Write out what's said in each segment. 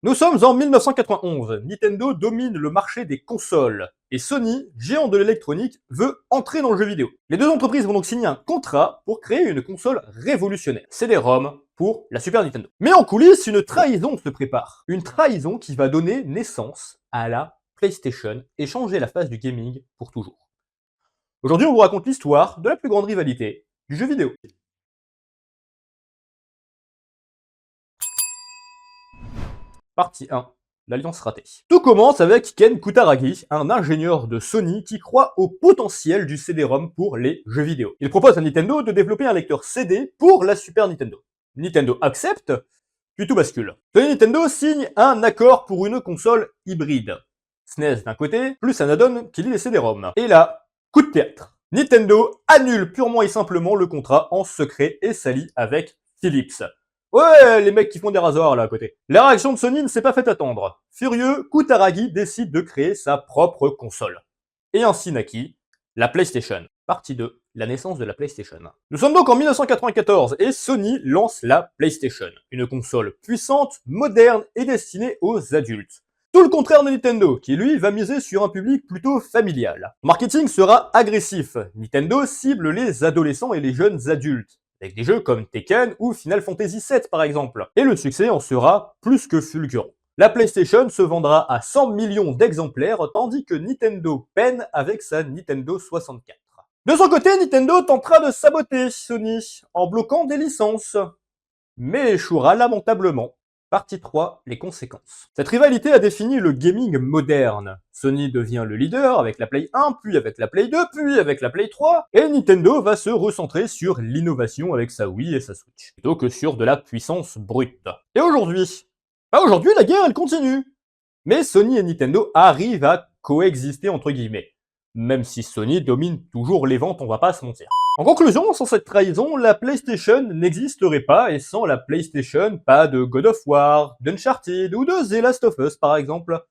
Nous sommes en 1991, Nintendo domine le marché des consoles, et Sony, géant de l'électronique, veut entrer dans le jeu vidéo. Les deux entreprises vont donc signer un contrat pour créer une console révolutionnaire, CD-ROM pour la Super Nintendo. Mais en coulisses, une trahison se prépare. Une trahison qui va donner naissance à la PlayStation et changer la face du gaming pour toujours. Aujourd'hui, on vous raconte l'histoire de la plus grande rivalité du jeu vidéo. Partie 1. L'alliance ratée. Tout commence avec Ken Kutaragi, un ingénieur de Sony qui croit au potentiel du CD-ROM pour les jeux vidéo. Il propose à Nintendo de développer un lecteur CD pour la Super Nintendo. Nintendo accepte, puis tout bascule. Sony et Nintendo signent un accord pour une console hybride. SNES d'un côté, plus un add-on qui lie les CD-ROM. Et là, coup de théâtre. Nintendo annule purement et simplement le contrat en secret et s'allie avec Philips. Ouais, les mecs qui font des rasoirs là à côté. La réaction de Sony ne s'est pas fait attendre. Furieux, Kutaragi décide de créer sa propre console. Et ainsi naquit la PlayStation. Partie 2. La naissance de la PlayStation. Nous sommes donc en 1994 et Sony lance la PlayStation. Une console puissante, moderne et destinée aux adultes. Tout le contraire de Nintendo, qui lui va miser sur un public plutôt familial. Le marketing sera agressif. Nintendo cible les adolescents et les jeunes adultes, avec des jeux comme Tekken ou Final Fantasy VII par exemple. Et le succès en sera plus que fulgurant. La PlayStation se vendra à 100 millions d'exemplaires, tandis que Nintendo peine avec sa Nintendo 64. De son côté, Nintendo tentera de saboter Sony en bloquant des licences, mais échouera lamentablement. Partie 3, les conséquences. Cette rivalité a défini le gaming moderne. Sony devient le leader avec la Play 1, puis avec la Play 2, puis avec la Play 3, et Nintendo va se recentrer sur l'innovation avec sa Wii et sa Switch, plutôt que sur de la puissance brute. Et aujourd'hui aujourd'hui la guerre elle continue. Mais Sony et Nintendo arrivent à coexister entre guillemets. Même si Sony domine toujours les ventes, on va pas se mentir. En conclusion, sans cette trahison, la PlayStation n'existerait pas, et sans la PlayStation, pas de God of War, d'Uncharted ou de The Last of Us par exemple.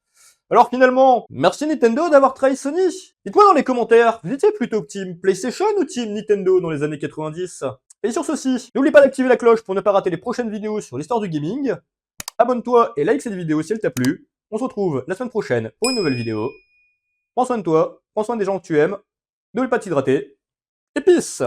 Alors finalement, merci Nintendo d'avoir trahi Sony. Dites-moi dans les commentaires, vous étiez plutôt team PlayStation ou team Nintendo dans les années 90? Et sur ceci, n'oublie pas d'activer la cloche pour ne pas rater les prochaines vidéos sur l'histoire du gaming. Abonne-toi et like cette vidéo si elle t'a plu. On se retrouve la semaine prochaine pour une nouvelle vidéo. Prends soin de toi, prends soin des gens que tu aimes, n'oublie pas de t'hydrater, et peace!